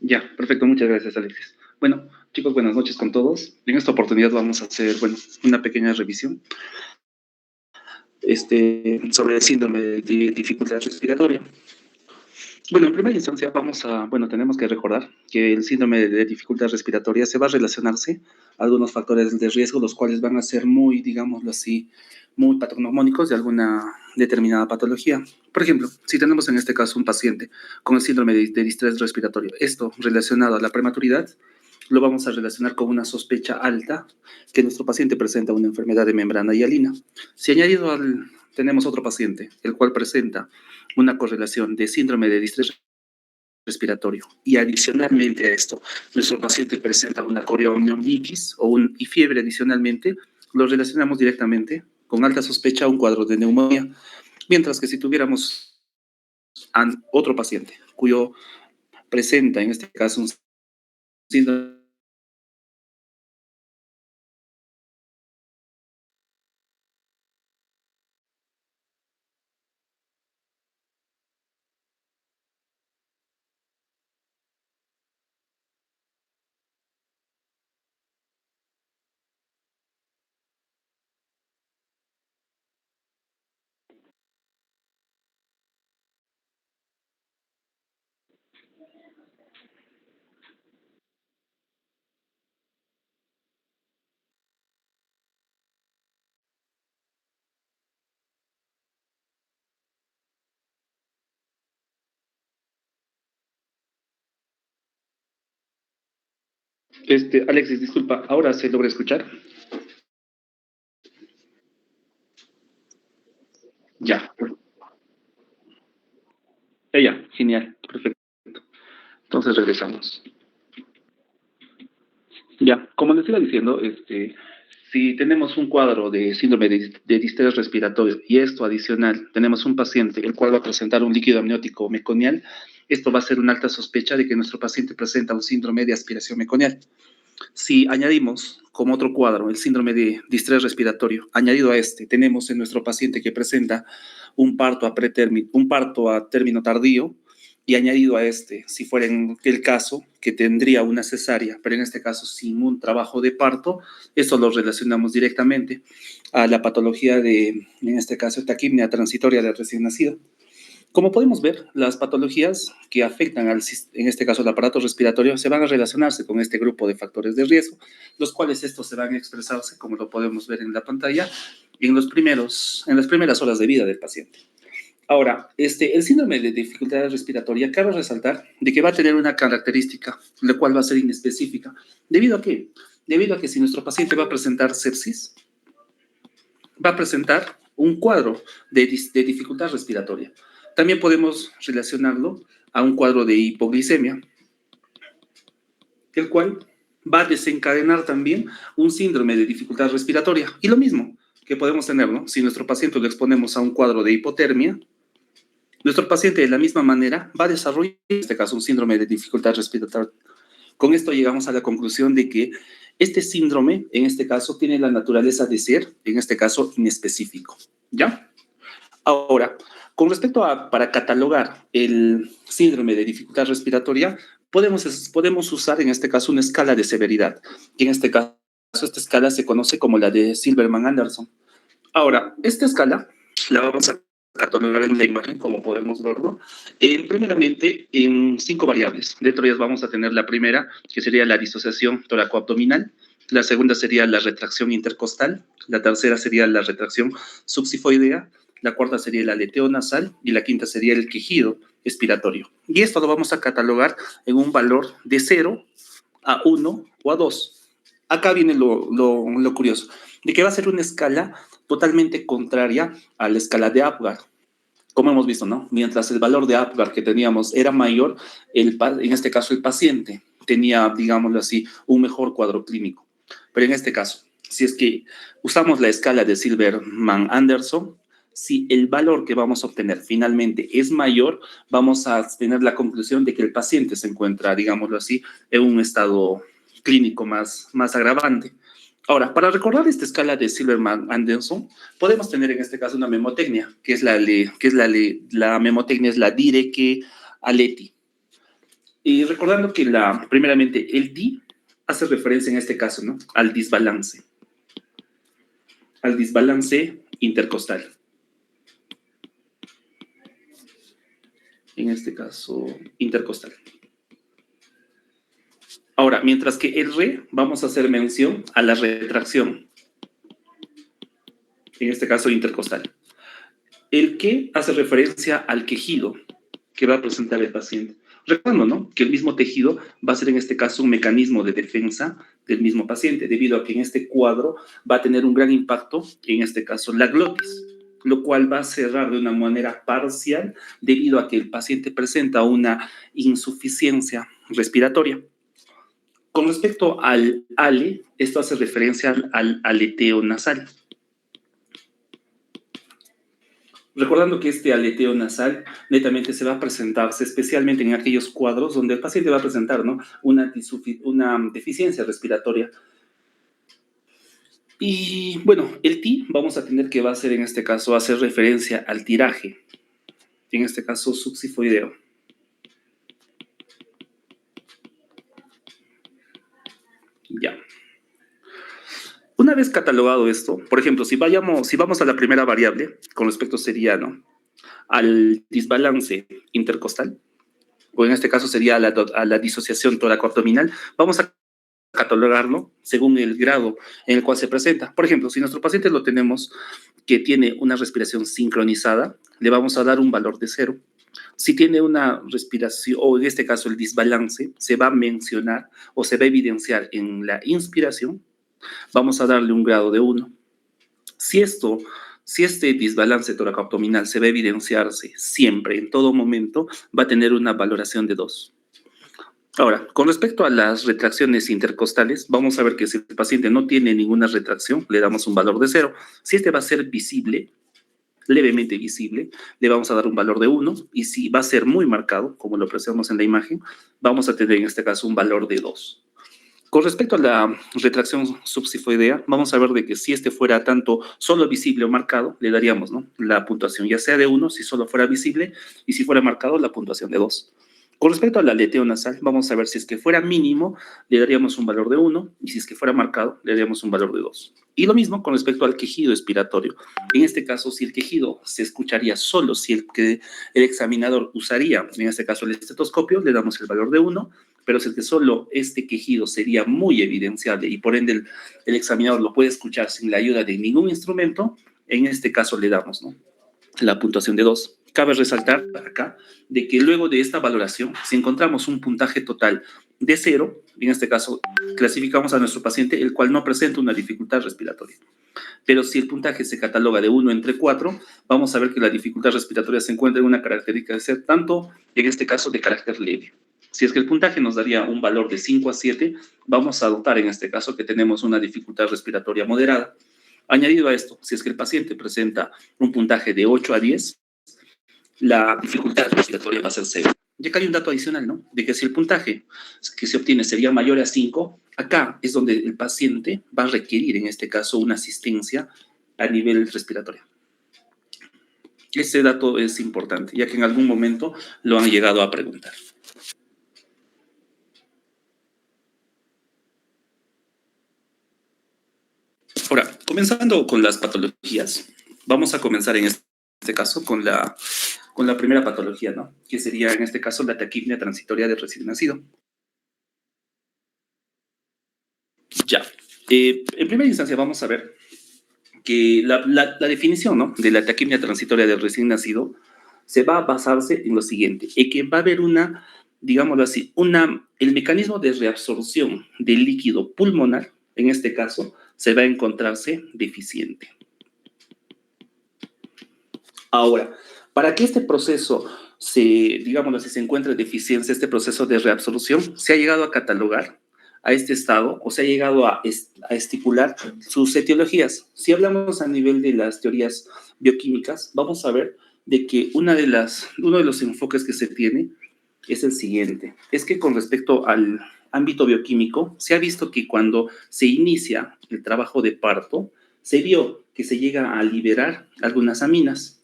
Ya, perfecto, muchas gracias, Alexis. Bueno, chicos, buenas noches con todos. En esta oportunidad vamos a hacer, bueno, una pequeña revisión sobre el síndrome de dificultad respiratoria. Bueno, en primera instancia tenemos que recordar que el síndrome de dificultad respiratoria se va a relacionarse a algunos factores de riesgo, los cuales van a ser muy, digámoslo así, muy patognomónicos de alguna determinada patología. Por ejemplo, si tenemos en este caso un paciente con el síndrome de distrés respiratorio, esto relacionado a la prematuridad, lo vamos a relacionar con una sospecha alta que nuestro paciente presenta una enfermedad de membrana hialina. Si tenemos otro paciente, el cual presenta una correlación de síndrome de distrés respiratorio y adicionalmente a esto, nuestro paciente presenta una coriomionitis y fiebre adicionalmente, lo relacionamos directamente con alta sospecha a un cuadro de neumonía. Mientras que si tuviéramos otro paciente cuyo presenta en este caso un síndrome Alexis, disculpa, ¿ahora se logra escuchar? Ya, ya, genial, perfecto. Entonces regresamos. Ya, como les iba diciendo, si tenemos un cuadro de síndrome de distrés respiratorio y esto adicional, tenemos un paciente el cual va a presentar un líquido amniótico meconial, esto va a ser una alta sospecha de que nuestro paciente presenta un síndrome de aspiración meconial. Si añadimos como otro cuadro el síndrome de distrés respiratorio, añadido a este, tenemos en nuestro paciente que presenta un parto a término tardío, y añadido a este, si fuera en el caso, que tendría una cesárea, pero en este caso sin un trabajo de parto, eso lo relacionamos directamente a la patología en este caso, taquipnea transitoria del recién nacido. Como podemos ver, las patologías que afectan en este caso al aparato respiratorio se van a relacionarse con este grupo de factores de riesgo, los cuales estos se van a expresarse, como lo podemos ver en la pantalla, en en las primeras horas de vida del paciente. Ahora, el síndrome de dificultad respiratoria, cabe resaltar de que va a tener una característica, la cual va a ser inespecífica. ¿Debido a qué? Debido a que si nuestro paciente va a presentar sepsis, va a presentar un cuadro de dificultad respiratoria. También podemos relacionarlo a un cuadro de hipoglicemia, el cual va a desencadenar también un síndrome de dificultad respiratoria. Y lo mismo que podemos tener, ¿no? Si nuestro paciente lo exponemos a un cuadro de hipotermia, nuestro paciente de la misma manera va a desarrollar, en este caso, un síndrome de dificultad respiratoria. Con esto llegamos a la conclusión de que este síndrome, en este caso, tiene la naturaleza de ser, en este caso, inespecífico. ¿Ya? Ahora, con respecto para catalogar el síndrome de dificultad respiratoria, podemos usar en este caso una escala de severidad. Y en este caso, esta escala se conoce como la de Silverman-Anderson. Ahora, esta escala la vamos a catalogar en la imagen, como podemos verlo, primeramente en 5 variables. Dentro de ellas vamos a tener la primera, que sería la disociación toracoabdominal. La segunda sería la retracción intercostal. La tercera sería la retracción subsifoidea. La cuarta sería el aleteo nasal y la quinta sería el quejido expiratorio. Y esto lo vamos a catalogar en un valor de 0 a 1 o a 2. Acá viene lo curioso, de que va a ser una escala totalmente contraria a la escala de Apgar. Como hemos visto, ¿no? Mientras el valor de Apgar que teníamos era mayor, en este caso el paciente tenía, digámoslo así, un mejor cuadro clínico. Pero en este caso, si es que usamos la escala de Silverman-Anderson, si el valor que vamos a obtener finalmente es mayor, vamos a tener la conclusión de que el paciente se encuentra, digámoslo así, en un estado clínico más agravante. Ahora, para recordar esta escala de Silverman-Anderson, podemos tener en este caso una memotecnia, que es la memotecnia es la Dirac-Aleti. Y recordando que primeramente el DI hace referencia en este caso, ¿no? Al desbalance intercostal. En este caso, intercostal. Ahora, mientras que el RE, vamos a hacer mención a la retracción, en este caso intercostal. El que hace referencia al quejido que va a presentar el paciente. Recuerdo, ¿no? Que el mismo tejido va a ser en este caso un mecanismo de defensa del mismo paciente, debido a que en este cuadro va a tener un gran impacto, en este caso la glotis, lo cual va a cerrar de una manera parcial debido a que el paciente presenta una insuficiencia respiratoria. Con respecto al ale, esto hace referencia al aleteo nasal. Recordando que este aleteo nasal netamente se va a presentarse especialmente en aquellos cuadros donde el paciente va a presentar, ¿no? una deficiencia respiratoria. Y bueno, el TI vamos a tener que va a ser en este caso hacer referencia al tiraje, en este caso subsifoideo. Ya. Una vez catalogado esto, por ejemplo, si vamos a la primera variable, con respecto sería, ¿no? Al desbalance intercostal, o en este caso sería a la disociación toracoabdominal, vamos a catalogarlo según el grado en el cual se presenta. Por ejemplo, si nuestro paciente lo tenemos que tiene una respiración sincronizada, le vamos a dar un valor de 0. Si tiene una respiración, o en este caso el desbalance, se va a mencionar o se va a evidenciar en la inspiración, vamos a darle un grado de 1. Si este desbalance toracoabdominal se va a evidenciarse siempre, en todo momento, va a tener una valoración de 2. Ahora, con respecto a las retracciones intercostales, vamos a ver que si el paciente no tiene ninguna retracción, le damos un valor de 0. Si este va a ser visible, levemente visible, le vamos a dar un valor de 1. Y si va a ser muy marcado, como lo apreciamos en la imagen, vamos a tener en este caso un valor de 2. Con respecto a la retracción subsifoidea, vamos a ver de que si este fuera tanto solo visible o marcado, le daríamos, ¿no? La puntuación ya sea de 1 si solo fuera visible, y si fuera marcado, la puntuación de 2. Con respecto al aleteo nasal, vamos a ver si es que fuera mínimo, le daríamos un valor de 1, y si es que fuera marcado, le daríamos un valor de 2. Y lo mismo con respecto al quejido expiratorio. En este caso, si el quejido se escucharía solo, si el examinador usaría, en este caso el estetoscopio, le damos el valor de 1, pero si es que solo este quejido sería muy evidenciable y por ende el examinador lo puede escuchar sin la ayuda de ningún instrumento, en este caso le damos, ¿no? La puntuación de 2. Cabe resaltar acá de que luego de esta valoración, si encontramos un puntaje total de 0, en este caso clasificamos a nuestro paciente el cual no presenta una dificultad respiratoria. Pero si el puntaje se cataloga de 1 entre 4, vamos a ver que la dificultad respiratoria se encuentra en una característica de ser tanto, en este caso, de carácter leve. Si es que el puntaje nos daría un valor de 5 a 7, vamos a adoptar en este caso que tenemos una dificultad respiratoria moderada. Añadido a esto, si es que el paciente presenta un puntaje de 8 a 10, la dificultad respiratoria va a ser 0. Ya que hay un dato adicional, ¿no? De que si el puntaje que se obtiene sería mayor a 5, acá es donde el paciente va a requerir, en este caso, una asistencia a nivel respiratorio. Ese dato es importante, ya que en algún momento lo han llegado a preguntar. Ahora, comenzando con las patologías, vamos a comenzar en este caso con la primera patología, ¿no? Que sería en este caso la taquipnea transitoria del recién nacido. Ya. En primera instancia vamos a ver que la definición, ¿no? De la taquipnea transitoria del recién nacido se va a basarse en lo siguiente, en que va a haber una, digámoslo así, el mecanismo de reabsorción del líquido pulmonar, en este caso, se va a encontrarse deficiente. Ahora, para que este proceso digámoslo así, se encuentre deficiencia, este proceso de reabsorción, se ha llegado a catalogar a este estado o se ha llegado a estipular sus etiologías. Si hablamos a nivel de las teorías bioquímicas, vamos a ver de que uno de los enfoques que se tiene es el siguiente, es que con respecto al ámbito bioquímico, se ha visto que cuando se inicia el trabajo de parto, se vio que se llega a liberar algunas aminas,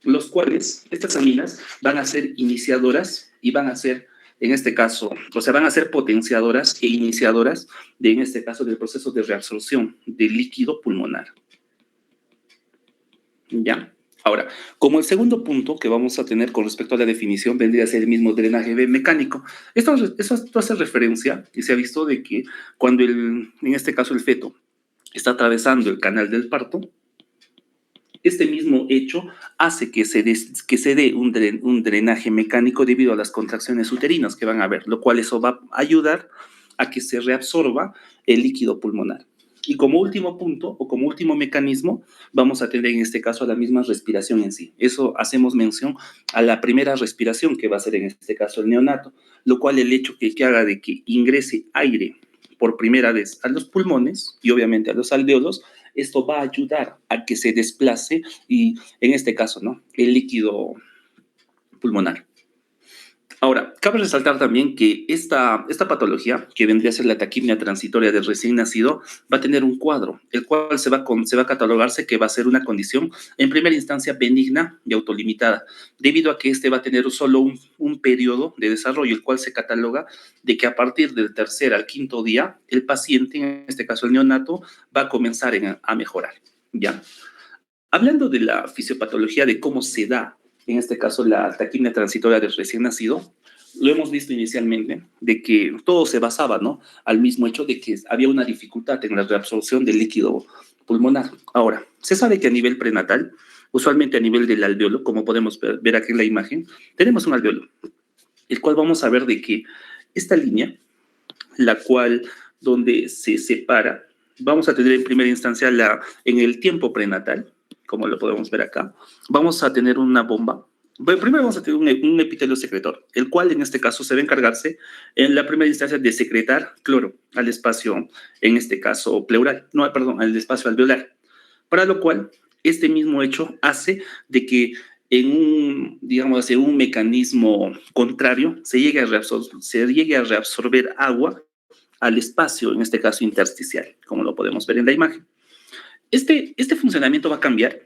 los cuales estas aminas van a ser iniciadoras y van a ser, en este caso, o sea, van a ser potenciadoras e iniciadoras de, en este caso, del proceso de reabsorción del líquido pulmonar. ¿Ya? Ahora, como el segundo punto que vamos a tener con respecto a la definición vendría a ser el mismo drenaje mecánico. Esto hace referencia y se ha visto de que cuando en este caso el feto está atravesando el canal del parto, este mismo hecho hace que se dé un drenaje mecánico debido a las contracciones uterinas que van a haber, lo cual eso va a ayudar a que se reabsorba el líquido pulmonar. Y como último punto o como último mecanismo, vamos a tener en este caso la misma respiración en sí. Eso hacemos mención a la primera respiración que va a ser en este caso el neonato, lo cual el hecho que haga de que ingrese aire por primera vez a los pulmones y obviamente a los alvéolos, esto va a ayudar a que se desplace y en este caso, ¿no? El líquido pulmonar. Ahora, cabe resaltar también que esta patología, que vendría a ser la taquipnea transitoria del recién nacido, va a tener un cuadro, el cual se va a catalogarse que va a ser una condición en primera instancia benigna y autolimitada, debido a que este va a tener solo un periodo de desarrollo, el cual se cataloga de que a partir del tercer al quinto día, el paciente, en este caso el neonato, va a comenzar a mejorar, ¿ya? Hablando de la fisiopatología, de cómo se da, en este caso, la taquipnea transitoria del recién nacido, lo hemos visto inicialmente, de que todo se basaba, ¿no? Al mismo hecho de que había una dificultad en la reabsorción del líquido pulmonar. Ahora, se sabe que a nivel prenatal, usualmente a nivel del alveolo, como podemos ver aquí en la imagen, tenemos un alveolo, el cual vamos a ver de que esta línea, la cual donde se separa, vamos a tener en primera instancia en el tiempo prenatal, como lo podemos ver acá, vamos a tener una bomba. Bueno, primero vamos a tener un epitelio secretor, el cual en este caso se va a encargarse en la primera instancia de secretar cloro al espacio, en este caso pleural, no, perdón, al espacio alveolar, para lo cual este mismo hecho hace de que en digamos así, un mecanismo contrario se llegue a reabsorber agua al espacio, en este caso intersticial, como lo podemos ver en la imagen. Este funcionamiento va a cambiar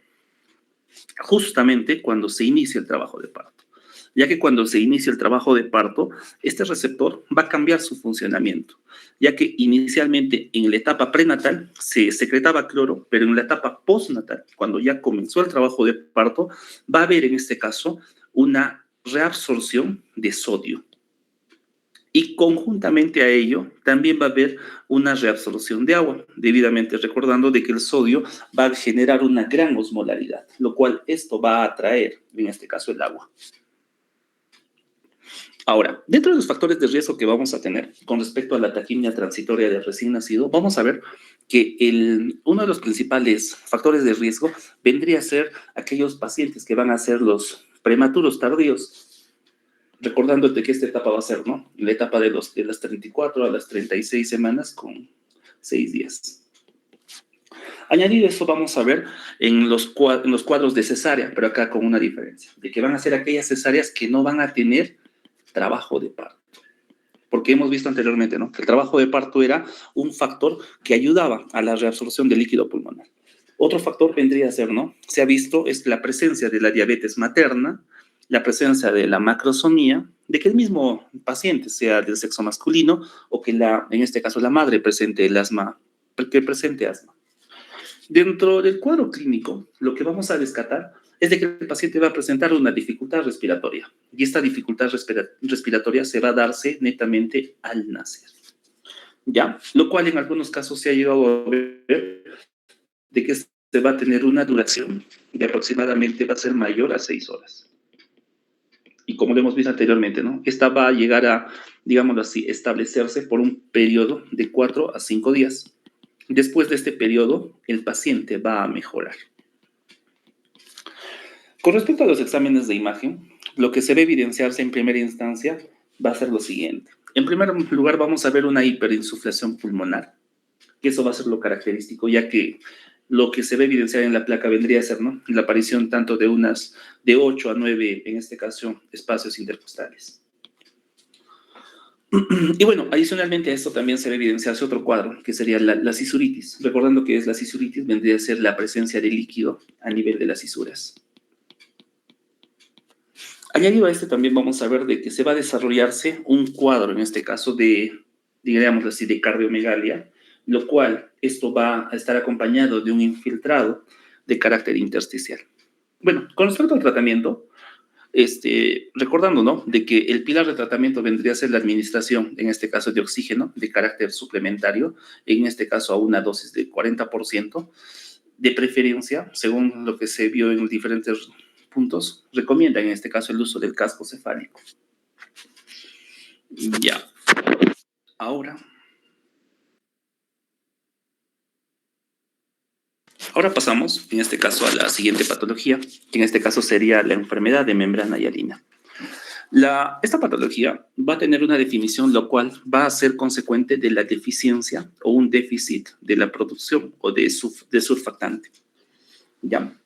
justamente cuando se inicia el trabajo de parto, ya que cuando se inicia el trabajo de parto, este receptor va a cambiar su funcionamiento, ya que inicialmente en la etapa prenatal se secretaba cloro, pero en la etapa postnatal, cuando ya comenzó el trabajo de parto, va a haber en este caso una reabsorción de sodio. Y conjuntamente a ello, también va a haber una reabsorción de agua, debidamente recordando de que el sodio va a generar una gran osmolaridad, lo cual esto va a atraer, en este caso, el agua. Ahora, dentro de los factores de riesgo que vamos a tener con respecto a la taquipnea transitoria del recién nacido, vamos a ver que uno de los principales factores de riesgo vendría a ser aquellos pacientes que van a ser los prematuros tardíos, recordándote que esta etapa va a ser, ¿no? La etapa de las 34 a las 36 semanas con 6 días. Añadido eso, vamos a ver en los cuadros de cesárea, pero acá con una diferencia, de que van a ser aquellas cesáreas que no van a tener trabajo de parto. Porque hemos visto anteriormente, ¿no? Que el trabajo de parto era un factor que ayudaba a la reabsorción del líquido pulmonar. Otro factor vendría a ser, ¿no? Se ha visto es la presencia de la diabetes materna, la presencia de la macrosomía, de que el mismo paciente sea del sexo masculino o que en este caso la madre presente el asma, que presente asma. Dentro del cuadro clínico, lo que vamos a descartar es de que el paciente va a presentar una dificultad respiratoria y esta dificultad respiratoria se va a darse netamente al nacer, ¿ya? Lo cual en algunos casos se ha llegado a ver de que se va a tener una duración de aproximadamente va a ser mayor a 6 horas. Y como lo hemos visto anteriormente, ¿no? Esta va a llegar a, digámoslo así, establecerse por un periodo de 4 a 5 días. Después de este periodo, el paciente va a mejorar. Con respecto a los exámenes de imagen, lo que se debe evidenciarse en primera instancia va a ser lo siguiente. En primer lugar, vamos a ver una hiperinsuflación pulmonar, que eso va a ser lo característico, ya que lo que se ve evidenciar en la placa vendría a ser, ¿no? La aparición tanto de 8 a 9, en este caso, espacios intercostales. Y bueno, adicionalmente a esto también se ve evidenciarse otro cuadro, que sería la cisuritis. Recordando que la cisuritis vendría a ser la presencia de líquido a nivel de las cisuras. Añadido a este también vamos a ver de que se va a desarrollarse un cuadro, en este caso de, digamos así, de cardiomegalia, lo cual esto va a estar acompañado de un infiltrado de carácter intersticial. Bueno, con respecto al tratamiento, recordando, ¿no? De que el pilar de tratamiento vendría a ser la administración, en este caso de oxígeno, de carácter suplementario, en este caso a una dosis de 40%, de preferencia, según lo que se vio en los diferentes puntos, recomienda en este caso el uso del casco cefálico. Ya, ahora, ahora pasamos, en este caso, a la siguiente patología, que en este caso sería la enfermedad de membrana hialina. Esta patología va a tener una definición, lo cual va a ser consecuente de la deficiencia o un déficit de la producción o de surfactante. ¿Ya?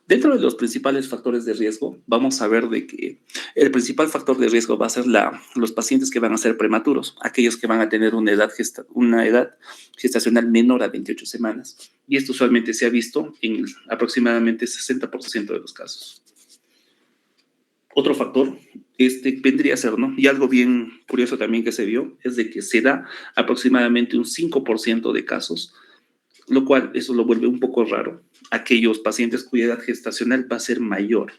Dentro de los principales factores de riesgo, vamos a ver de que el principal factor de riesgo va a ser los pacientes que van a ser prematuros, aquellos que van a tener una edad gestacional menor a 28 semanas. Y esto usualmente se ha visto en aproximadamente 60% de los casos. Otro factor vendría a ser, ¿no? Y algo bien curioso también que se vio es de que se da aproximadamente un 5% de casos, lo cual eso lo vuelve un poco raro. Aquellos pacientes cuya edad gestacional va a ser mayor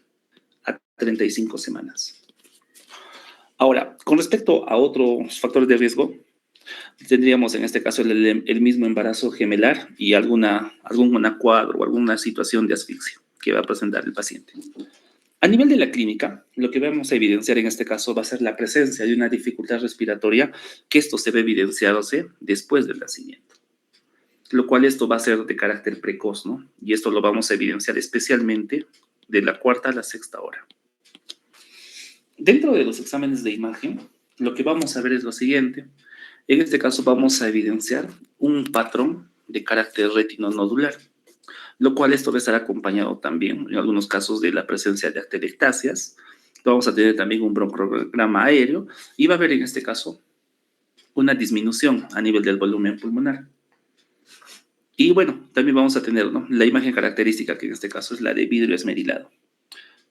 a 35 semanas. Ahora, con respecto a otros factores de riesgo, tendríamos en este caso el mismo embarazo gemelar y algún cuadro o alguna situación de asfixia que va a presentar el paciente. A nivel de la clínica, lo que vamos a evidenciar en este caso va a ser la presencia de una dificultad respiratoria, que esto se ve evidenciándose después del nacimiento, lo cual esto va a ser de carácter precoz, ¿no? Y esto lo vamos a evidenciar especialmente de la cuarta a la sexta hora. Dentro de los exámenes de imagen, lo que vamos a ver es lo siguiente. En este caso vamos a evidenciar un patrón de carácter retinonodular, lo cual esto va a estar acompañado también, en algunos casos, de la presencia de atelectasias. Vamos a tener también un broncograma aéreo y va a haber en este caso una disminución a nivel del volumen pulmonar. Y bueno, también vamos a tener, ¿no?, la imagen característica, que en este caso es la de vidrio esmerilado.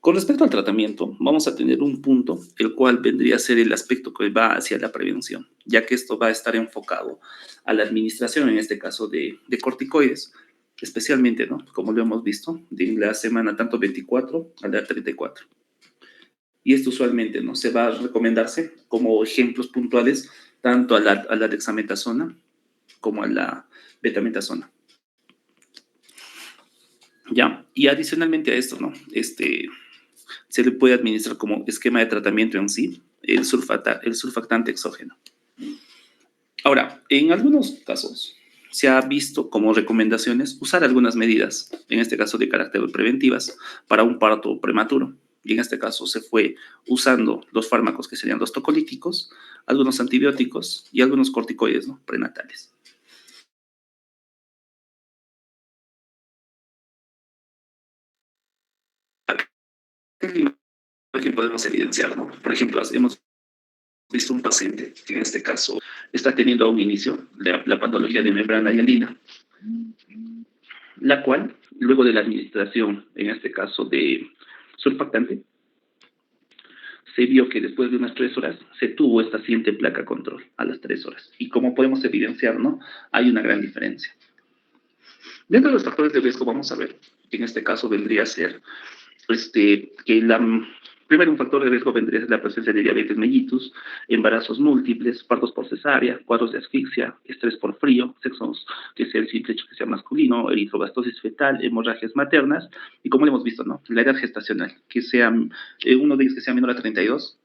Con respecto al tratamiento, vamos a tener un punto, el cual vendría a ser el aspecto que va hacia la prevención, ya que esto va a estar enfocado a la administración, en este caso, de corticoides, especialmente, ¿no?, como lo hemos visto, de la semana tanto 24 a la 34. Y esto usualmente, ¿no?, se va a recomendarse como ejemplos puntuales tanto a la dexametasona como a la betametasona. ¿Ya? Y adicionalmente a esto, ¿no?, se le puede administrar como esquema de tratamiento en sí el surfactante exógeno. Ahora, en algunos casos se ha visto como recomendaciones usar algunas medidas, en este caso de carácter preventivas, para un parto prematuro. Y en este caso se fue usando los fármacos que serían los tocolíticos, algunos antibióticos y algunos corticoides, ¿no?, prenatales. ¿Qué podemos evidenciar, no? Por ejemplo, hemos visto un paciente que en este caso está teniendo a un inicio la patología de membrana hialina, la cual, luego de la administración, en este caso de surfactante, se vio que después de unas 3 horas se tuvo esta siguiente placa control a las 3 horas. Y como podemos evidenciar, ¿no?, hay una gran diferencia. Dentro de los factores de riesgo vamos a ver que en este caso vendría a ser que primero, un factor de riesgo vendría a ser la presencia de diabetes mellitus, embarazos múltiples, partos por cesárea, cuadros de asfixia, estrés por frío, sexos que sea el simple hecho que sea masculino, eritrobastosis fetal, hemorragias maternas, y como lo hemos visto, ¿no?, la edad gestacional, que sea uno de ellos que sea menor a 32.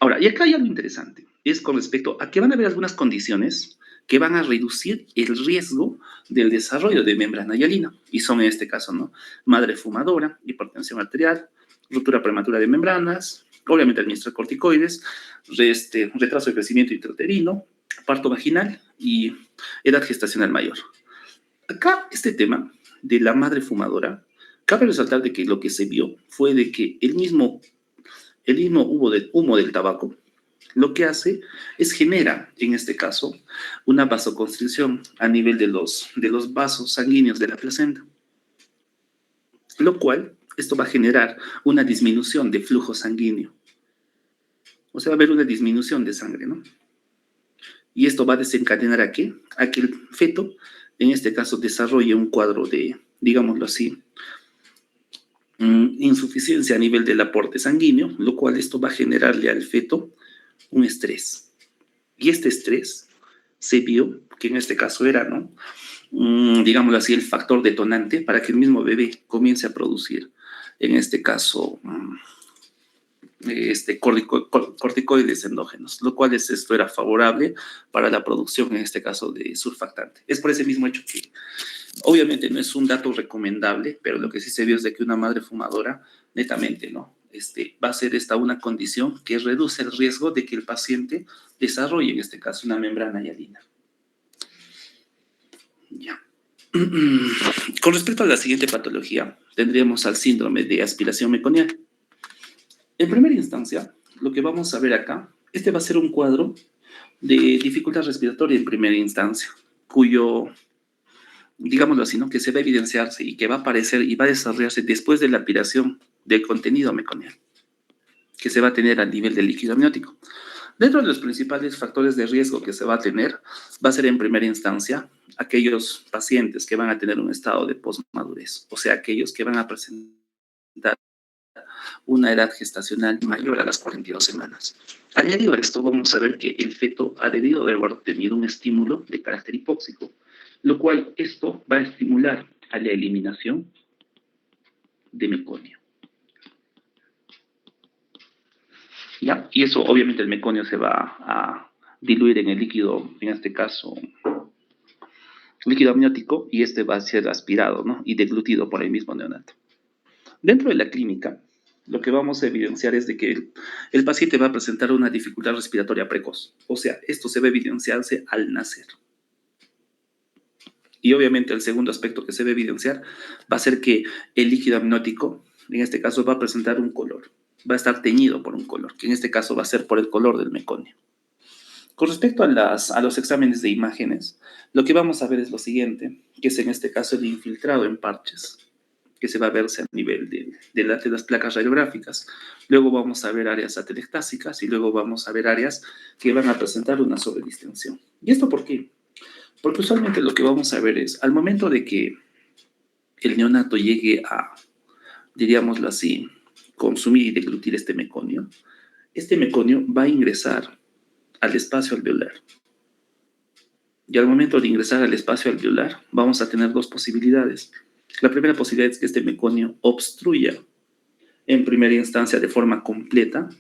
Ahora, y acá hay algo interesante, es con respecto a que van a haber algunas condiciones que van a reducir el riesgo del desarrollo de membrana hialina, y son en este caso, ¿no?, madre fumadora, hipertensión arterial, ruptura prematura de membranas, obviamente administrar corticoides, retraso de crecimiento intrauterino, parto vaginal y edad gestacional mayor. Acá este tema de la madre fumadora, cabe resaltar de que lo que se vio fue de que el mismo humo del tabaco lo que hace es genera, en este caso, una vasoconstricción a nivel de los vasos sanguíneos de la placenta, lo cual Esto va a generar una disminución de flujo sanguíneo. O sea, va a haber una disminución de sangre, ¿no? Y esto va a desencadenar ¿a qué? A que el feto, en este caso, desarrolle un cuadro de, digámoslo así, insuficiencia a nivel del aporte sanguíneo, lo cual esto va a generarle al feto un estrés. Y este estrés se vio, que en este caso era, ¿no? Digámoslo así, el factor detonante para que el mismo bebé comience a producir, en este caso, corticoides endógenos, lo cual esto era favorable para la producción, en este caso, de surfactante. Es por ese mismo hecho que, obviamente, no es un dato recomendable, pero lo que sí se vio es de que una madre fumadora, netamente, ¿no? Va a ser esta una condición que reduce el riesgo de que el paciente desarrolle, en este caso, una membrana hialina. Ya. Con respecto a la siguiente patología, tendríamos al síndrome de aspiración meconial. En primera instancia, lo que vamos a ver acá, va a ser un cuadro de dificultad respiratoria en primera instancia, cuyo, digámoslo así, ¿no? Que se va a evidenciarse y que va a aparecer y va a desarrollarse después de la aspiración del contenido meconial, que se va a tener al nivel del líquido amniótico. Dentro de los principales factores de riesgo que se va a tener, va a ser en primera instancia aquellos pacientes que van a tener un estado de posmadurez, o sea, aquellos que van a presentar una edad gestacional mayor a las 42 semanas. Añadido a esto, vamos a ver que el feto ha debido de haber tenido un estímulo de carácter hipóxico, lo cual esto va a estimular a la eliminación de meconio. ¿Ya? Y eso, obviamente, el meconio se va a diluir en el líquido, en este caso, líquido amniótico, y este va a ser aspirado, ¿no? Y deglutido por el mismo neonato. Dentro de la clínica, lo que vamos a evidenciar es de que el paciente va a presentar una dificultad respiratoria precoz. O sea, esto se va a evidenciarse al nacer. Y obviamente el segundo aspecto que se va a evidenciar va a ser que el líquido amniótico, en este caso, va a presentar un color. Va a estar teñido por un color, que en este caso va a ser por el color del meconio. Con respecto a los exámenes de imágenes, lo que vamos a ver es lo siguiente, que es en este caso el infiltrado en parches, que se va a verse a nivel de las placas radiográficas. Luego vamos a ver áreas atelectásicas y luego vamos a ver áreas que van a presentar una sobredistensión. ¿Y esto por qué? Porque usualmente lo que vamos a ver es, al momento de que el neonato llegue a, diríamoslo así, consumir y deglutir este meconio va a ingresar al espacio alveolar. Y al momento de ingresar al espacio alveolar, vamos a tener dos posibilidades. La primera posibilidad es que este meconio obstruya en primera instancia de forma completa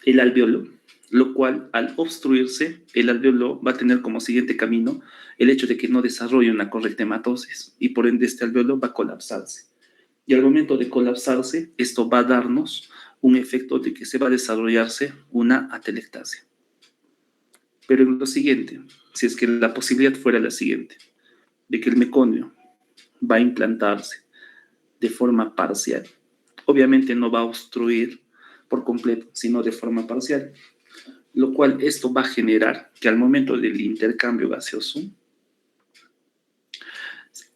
el alveolo, lo cual al obstruirse el alveolo va a tener como siguiente camino el hecho de que no desarrolle una correcta hematosis y por ende este alveolo va a colapsarse. Y al momento de colapsarse, esto va a darnos un efecto de que se va a desarrollarse una atelectasia. Pero en lo siguiente, si es que la posibilidad fuera la siguiente, de que el meconio va a implantarse de forma parcial, obviamente no va a obstruir por completo, sino de forma parcial, lo cual esto va a generar que al momento del intercambio gaseoso,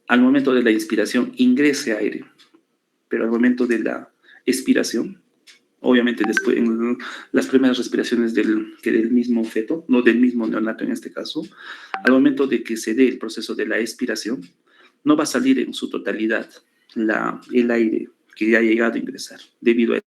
al momento de la inspiración ingrese aire, pero al momento de la expiración, obviamente después en las primeras respiraciones del mismo feto, no del mismo neonato en este caso, al momento de que se dé el proceso de la expiración, no va a salir en su totalidad el aire que ya ha llegado a ingresar, debido a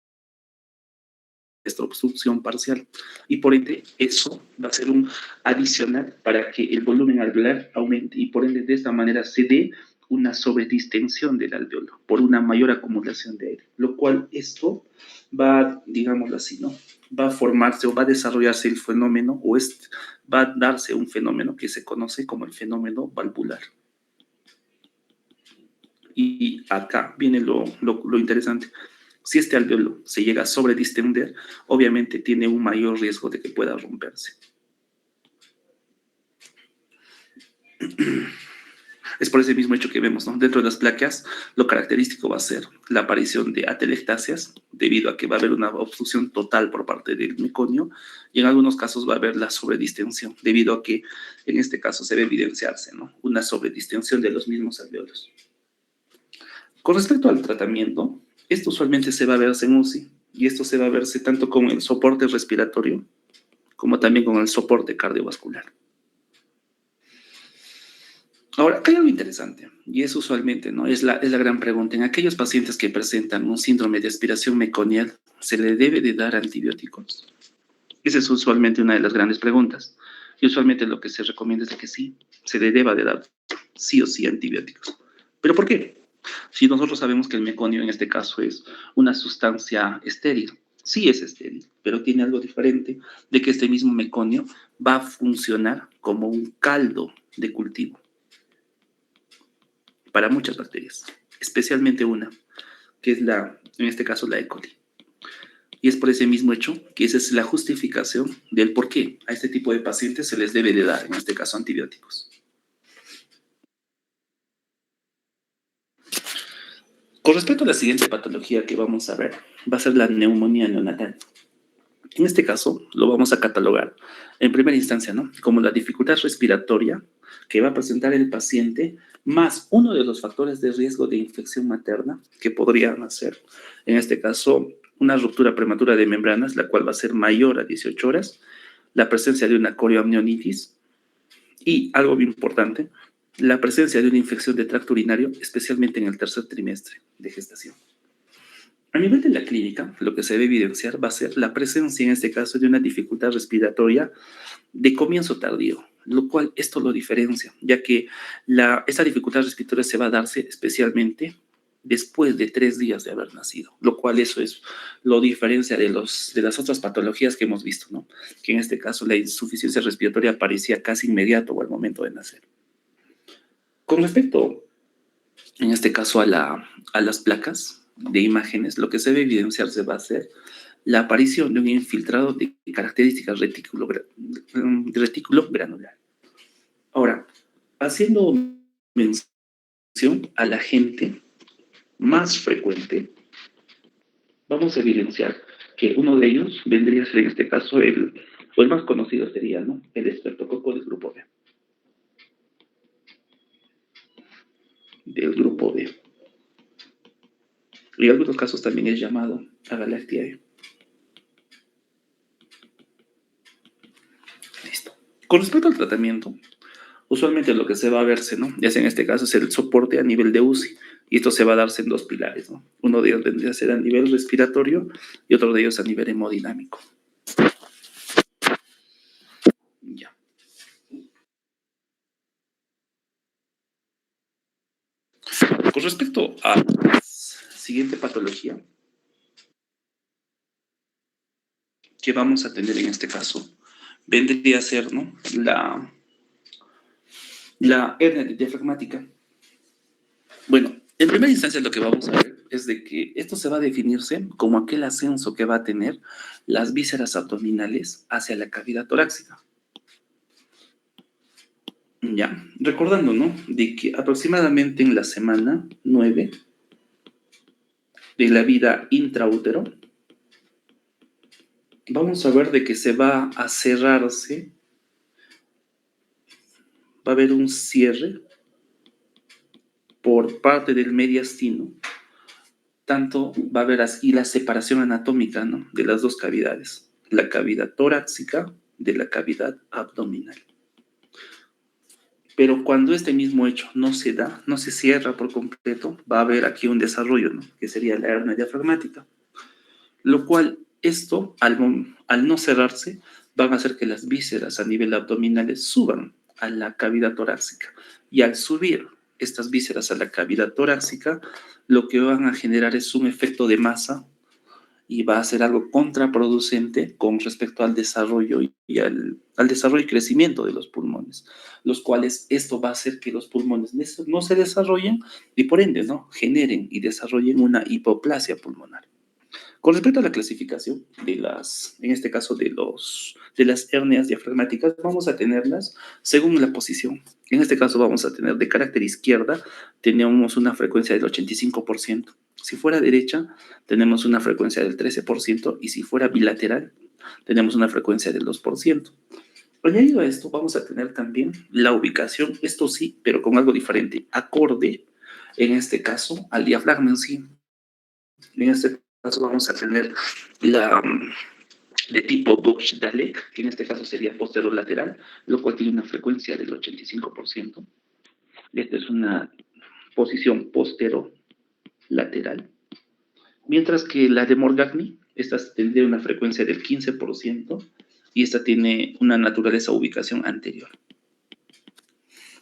esta obstrucción parcial. Y por ende, eso va a ser un adicional para que el volumen alveolar aumente y por ende de esta manera se dé una sobredistensión del alveolo por una mayor acumulación de aire, lo cual esto va, digámoslo así, ¿no? Va a formarse o va a desarrollarse el fenómeno va a darse un fenómeno que se conoce como el fenómeno valvular. Y acá viene lo interesante. Si este alveolo se llega a sobredistender, obviamente tiene un mayor riesgo de que pueda romperse. Es por ese mismo hecho que vemos, ¿no? Dentro de las placas, lo característico va a ser la aparición de atelectasias, debido a que va a haber una obstrucción total por parte del meconio, y en algunos casos va a haber la sobredistensión, debido a que en este caso se va a evidenciarse, ¿no? Una sobredistensión de los mismos alveolos. Con respecto al tratamiento, esto usualmente se va a verse en UCI y esto se va a verse tanto con el soporte respiratorio como también con el soporte cardiovascular. Ahora, acá hay algo interesante, y es usualmente, ¿no? Es la gran pregunta. En aquellos pacientes que presentan un síndrome de aspiración meconial, ¿se le debe de dar antibióticos? Esa es usualmente una de las grandes preguntas. Y usualmente lo que se recomienda es de que sí, se le deba de dar sí o sí antibióticos. ¿Pero por qué? Si nosotros sabemos que el meconio en este caso es una sustancia estéril, sí es estéril, pero tiene algo diferente de que este mismo meconio va a funcionar como un caldo de cultivo para muchas bacterias, especialmente una, que es en este caso la E. coli. Y es por ese mismo hecho que esa es la justificación del por qué a este tipo de pacientes se les debe de dar, en este caso, antibióticos. Con respecto a la siguiente patología que vamos a ver, va a ser la neumonía neonatal. En este caso, lo vamos a catalogar en primera instancia, ¿no? Como la dificultad respiratoria que va a presentar el paciente, más uno de los factores de riesgo de infección materna que podrían hacer, en este caso, una ruptura prematura de membranas, la cual va a ser mayor a 18 horas, la presencia de una corioamnionitis y, algo bien importante, la presencia de una infección de tracto urinario, especialmente en el tercer trimestre de gestación. A nivel de la clínica, lo que se debe evidenciar va a ser la presencia, en este caso, de una dificultad respiratoria de comienzo tardío, lo cual esto lo diferencia, ya que esta dificultad respiratoria se va a darse especialmente después de 3 días de haber nacido, lo cual eso es lo diferencia de las otras patologías que hemos visto, ¿no? Que en este caso la insuficiencia respiratoria aparecía casi inmediato o al momento de nacer. Con respecto, en este caso, a las placas de imágenes, lo que se debe evidenciar se va a hacer la aparición de un infiltrado de características retículo granular. Ahora, haciendo mención a la gente más frecuente, vamos a evidenciar que uno de ellos vendría a ser en este caso o el más conocido sería, ¿no? El estreptococo del grupo B. Del grupo B. Y en algunos casos también es llamado Agalactiae. Listo. Con respecto al tratamiento, usualmente lo que se va a verse, ¿no? Ya sea en este caso es el soporte a nivel de UCI, y esto se va a darse en dos pilares, ¿no? Uno de ellos vendría a ser a nivel respiratorio y otro de ellos a nivel hemodinámico. Ya. Con respecto a la siguiente patología que vamos a tener en este caso, vendría a ser, ¿no? La hernia diafragmática. Bueno, en primera instancia lo que vamos a ver es de que esto se va a definirse como aquel ascenso que va a tener las vísceras abdominales hacia la cavidad torácica. Ya, recordando, ¿no? De que aproximadamente en la semana 9 de la vida intraútero, vamos a ver de que se va a cerrarse, va a haber un cierre por parte del mediastino, tanto va a haber así la separación anatómica, ¿no? De las dos cavidades, la cavidad torácica de la cavidad abdominal. Pero cuando este mismo hecho no se da, no se cierra por completo, va a haber aquí un desarrollo, ¿no? Que sería la hernia diafragmática, lo cual esto, al no cerrarse, van a hacer que las vísceras a nivel abdominal suban a la cavidad torácica. Y al subir estas vísceras a la cavidad torácica, lo que van a generar es un efecto de masa y va a ser algo contraproducente con respecto al desarrollo al desarrollo y crecimiento de los pulmones, los cuales esto va a hacer que los pulmones no se desarrollen y por ende, ¿no? Generen y desarrollen una hipoplasia pulmonar. Con respecto a la clasificación en este caso de las hernias diafragmáticas, vamos a tenerlas según la posición. En este caso vamos a tener de carácter izquierda, tenemos una frecuencia del 85%. Si fuera derecha, tenemos una frecuencia del 13%, y si fuera bilateral, tenemos una frecuencia del 2%. Añadido a esto, vamos a tener también la ubicación, esto sí, pero con algo diferente, acorde en este caso, al diafragma en sí. En este caso vamos a tener la de tipo Buch-Dalek, que en este caso sería posterolateral, lo cual tiene una frecuencia del 85%. Esta es una posición posterolateral. Mientras que la de Morgagni, esta tendría una frecuencia del 15% y esta tiene una naturaleza o ubicación anterior.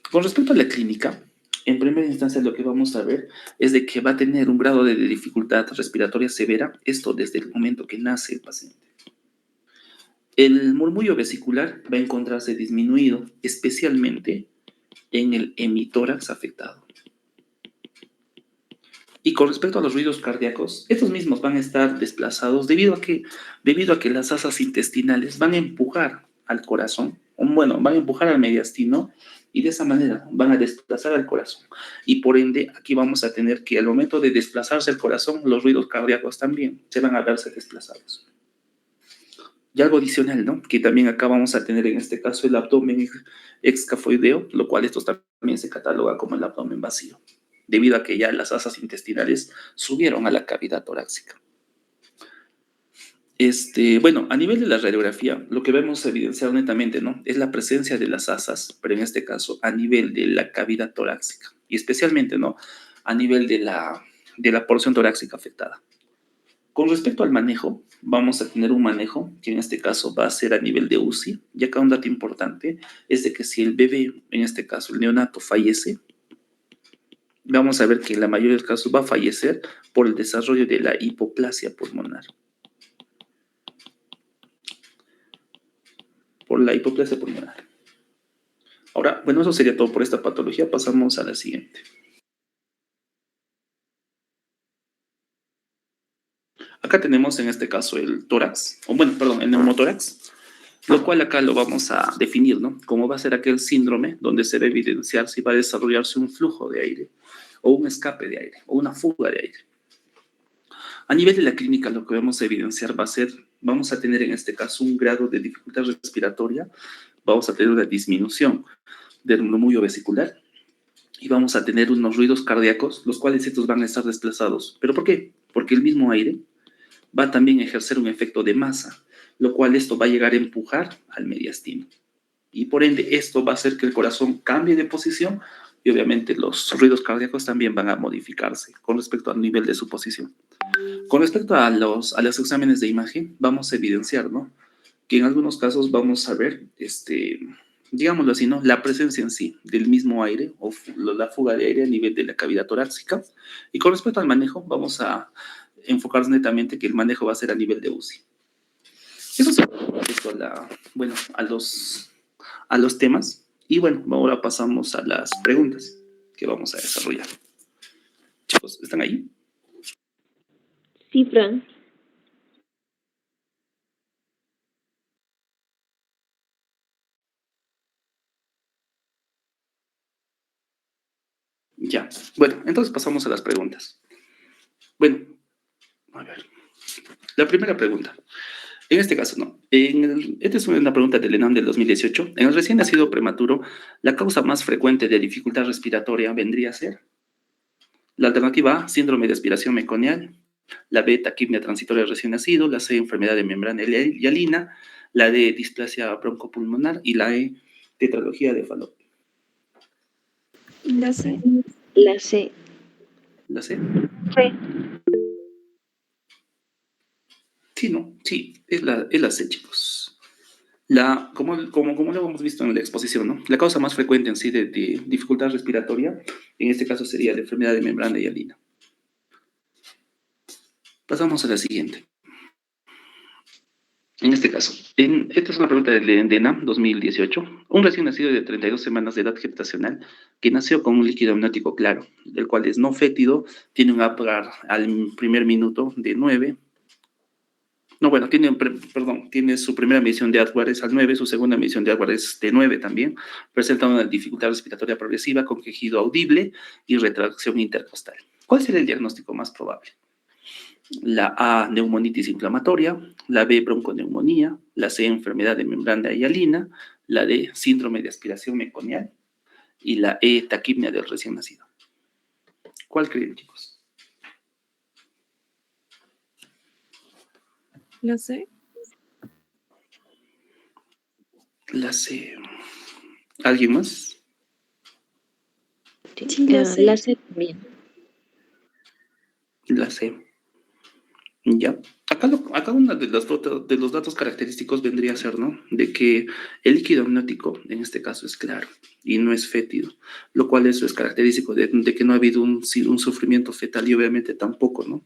Con respecto a la clínica, en primera instancia lo que vamos a ver es de que va a tener un grado de dificultad respiratoria severa, esto desde el momento que nace el paciente. El murmullo vesicular va a encontrarse disminuido, especialmente en el hemitórax afectado. Y con respecto a los ruidos cardíacos, estos mismos van a estar desplazados debido a que las asas intestinales van a empujar al corazón, bueno, van a empujar al mediastino y de esa manera van a desplazar al corazón. Y por ende, aquí vamos a tener que al momento de desplazarse el corazón, los ruidos cardíacos también se van a verse desplazados. Y algo adicional, ¿no? Que también acá vamos a tener en este caso el abdomen excafoideo, lo cual esto también se cataloga como el abdomen vacío, debido a que ya las asas intestinales subieron a la cavidad torácica. Bueno, a nivel de la radiografía, lo que vemos evidenciado netamente, ¿no? Es la presencia de las asas, pero en este caso a nivel de la cavidad torácica, y especialmente, ¿no? A nivel de la porción torácica afectada. Con respecto al manejo, vamos a tener un manejo que en este caso va a ser a nivel de UCI, y acá un dato importante es de que si el bebé, en este caso el neonato, fallece, vamos a ver que en la mayoría de los casos va a fallecer por el desarrollo de la hipoplasia pulmonar. Por la hipoplasia pulmonar. Ahora, bueno, eso sería todo por esta patología. Pasamos a la siguiente. Acá tenemos en este caso el tórax, o bueno, perdón, el neumotórax, lo cual acá lo vamos a definir, ¿no? Como va a ser aquel síndrome donde se va a evidenciar si va a desarrollarse un flujo de aire, o un escape de aire, o una fuga de aire. A nivel de la clínica, lo que vamos a evidenciar va a ser, vamos a tener en este caso un grado de dificultad respiratoria, vamos a tener una disminución del murmullo vesicular y vamos a tener unos ruidos cardíacos, los cuales estos van a estar desplazados. ¿Pero por qué? Porque el mismo aire va a también ejercer un efecto de masa, lo cual esto va a llegar a empujar al mediastino. Y por ende, esto va a hacer que el corazón cambie de posición y obviamente los ruidos cardíacos también van a modificarse con respecto al nivel de su posición. Con respecto a los exámenes de imagen, vamos a evidenciar, ¿no? Que en algunos casos vamos a ver, digámoslo así, ¿no? La presencia en sí del mismo aire o la fuga de aire a nivel de la cavidad torácica. Y con respecto al manejo, vamos a enfocarnos netamente que el manejo va a ser a nivel de UCI. Eso es respecto bueno, a los temas. Y bueno, ahora pasamos a las preguntas que vamos a desarrollar. Chicos, ¿están ahí? Sí, Fran. Ya. Bueno, entonces pasamos a las preguntas. Bueno, a ver. La primera pregunta. En este caso, no. Esta es una pregunta del ENAM del 2018. En el recién nacido prematuro, la causa más frecuente de dificultad respiratoria vendría a ser la alternativa A, síndrome de aspiración meconial, la B, taquipnea transitoria recién nacido, la C, enfermedad de membrana hialina, la D, displasia broncopulmonar y la E, tetralogía de Fallot. La C. La C. ¿La C? Sí. Sí, no, sí, es la C, chicos. Como lo hemos visto en la exposición, ¿no? La causa más frecuente en sí de dificultad respiratoria, en este caso sería la enfermedad de membrana hialina. Pasamos a la siguiente. En este caso, esta es una pregunta del ENDENA 2018. Un recién nacido de 32 semanas de edad gestacional que nació con un líquido amniótico claro, el cual es no fétido, tiene un APGAR al primer minuto de 9. No, bueno, tiene su primera medición de APGAR es al 9, su segunda medición de APGAR es de 9 también. Presenta una dificultad respiratoria progresiva con quejido audible y retracción intercostal. ¿Cuál sería el diagnóstico más probable? La A, neumonitis inflamatoria, la B, bronconeumonía, la C, enfermedad de membrana hialina, la D, síndrome de aspiración meconial y la E, taquipnea del recién nacido. ¿Cuál creen, chicos? La C. La C. ¿Alguien más? Sí, la C también. La C. Ya. Acá uno de los datos característicos vendría a ser, ¿no? De que el líquido amniótico, en este caso, es claro y no es fétido, lo cual eso es característico de que no ha habido un sufrimiento fetal y obviamente tampoco, ¿no?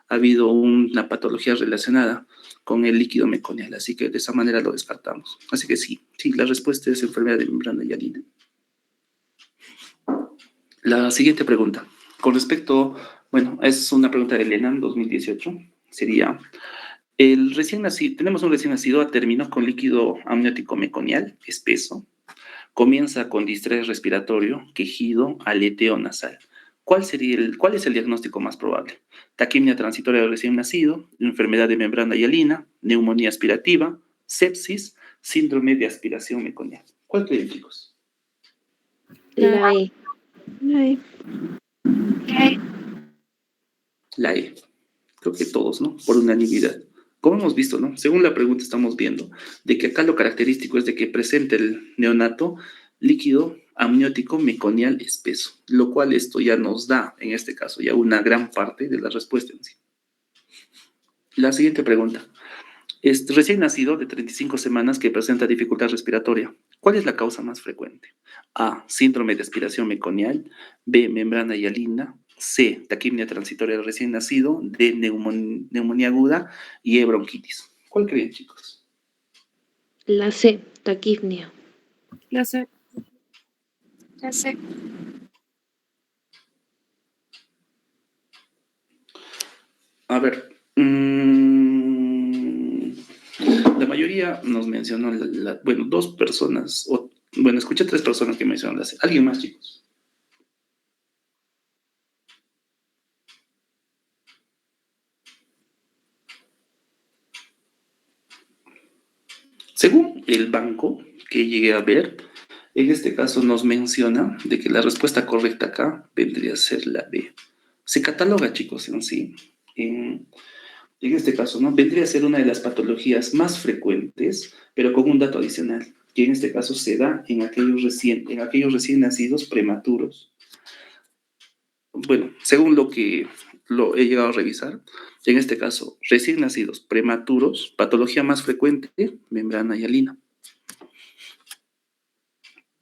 Ha habido una patología relacionada con el líquido meconial, así que de esa manera lo descartamos. Así que sí, la respuesta es enfermedad de membrana hialina. La siguiente pregunta, con respecto, bueno, es una pregunta de Elena en 2018, sería, el recién nacido, tenemos un recién nacido a término con líquido amniótico meconial, espeso, comienza con distrés respiratorio, quejido, aleteo nasal. ¿Cuál es el diagnóstico más probable? Taquimia transitoria del recién nacido, enfermedad de membrana hialina, neumonía aspirativa, sepsis, síndrome de aspiración meconial. ¿Cuál creen, chicos? La E. La E. La E. Creo que todos, ¿no? Por unanimidad. Como hemos visto, ¿no? Según la pregunta estamos viendo de que acá lo característico es de que presente el neonato líquido amniótico meconial espeso, lo cual esto ya nos da, en este caso, ya una gran parte de la respuesta en sí. La siguiente pregunta. Es recién nacido de 35 semanas que presenta dificultad respiratoria. ¿Cuál es la causa más frecuente? A. Síndrome de aspiración meconial. B. Membrana hialina. C. Taquimia transitoria del recién nacido. D. Neumonía aguda. Y E. Bronquitis. ¿Cuál creen, chicos? La C, taquipnia. La C. La C. A ver. La mayoría nos mencionó, bueno, dos personas, bueno, escuché tres personas que mencionaron la C. ¿Alguien más, chicos? Según el banco que llegué a ver, en este caso nos menciona de que la respuesta correcta acá vendría a ser la B. Se cataloga, chicos, en sí. En este caso, ¿no? Vendría a ser una de las patologías más frecuentes, pero con un dato adicional, que en este caso se da en aquellos recién nacidos prematuros. Bueno, según lo que lo he llegado a revisar, en este caso, recién nacidos prematuros, patología más frecuente, membrana hialina.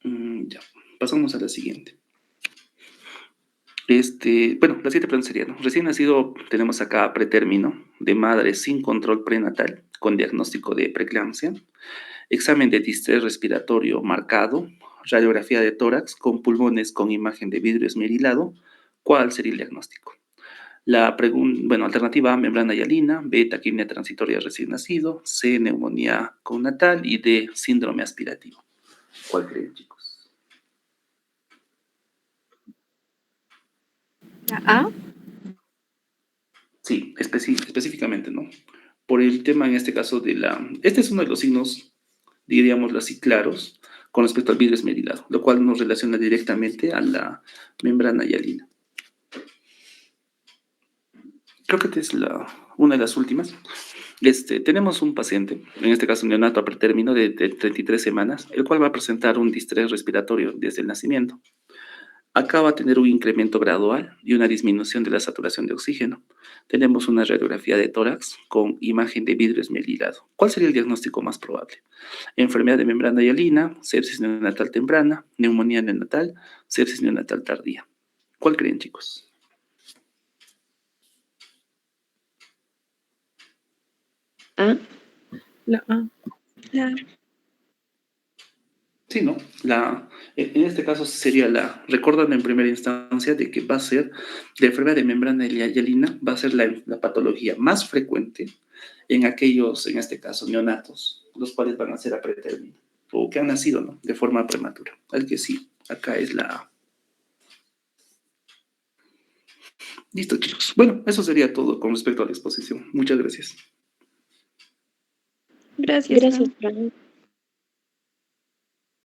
Ya, pasamos a la siguiente. Bueno, la siguiente pregunta sería, ¿no? Recién nacido tenemos acá pretérmino de madre sin control prenatal con diagnóstico de preeclampsia, examen de distrés respiratorio marcado, radiografía de tórax con pulmones con imagen de vidrio esmerilado. ¿Cuál sería el diagnóstico? Alternativa A, membrana hialina, B, taquimia transitoria recién nacido, C, neumonía connatal y D, síndrome aspirativo. ¿Cuál creen, chicos? La A. Sí, específicamente, ¿no? Por el tema en este caso este es uno de los signos, diríamoslo así, claros con respecto al vidrio esmerilado, lo cual nos relaciona directamente a la membrana hialina. Creo que esta es una de las últimas. Tenemos un paciente, en este caso un neonato a pretérmino de 33 semanas, el cual va a presentar un distrés respiratorio desde el nacimiento. Acá va a tener un incremento gradual y una disminución de la saturación de oxígeno. Tenemos una radiografía de tórax con imagen de vidrio esmerilado. ¿Cuál sería el diagnóstico más probable? Enfermedad de membrana hialina, sepsis neonatal temprana, neumonía neonatal, sepsis neonatal tardía. ¿Cuál creen, chicos? A. La A. La Sí, ¿no? En este caso sería recordando en primera instancia de que va a ser, la enfermedad de membrana hialina va a ser la patología más frecuente en aquellos, en este caso, neonatos, los cuales van a ser a pretérmino, o que han nacido, ¿no? De forma prematura. Así que sí, acá es la A. Listo, chicos. Bueno, eso sería todo con respecto a la exposición. Muchas gracias. Gracias, Gracias, Fran. Fran.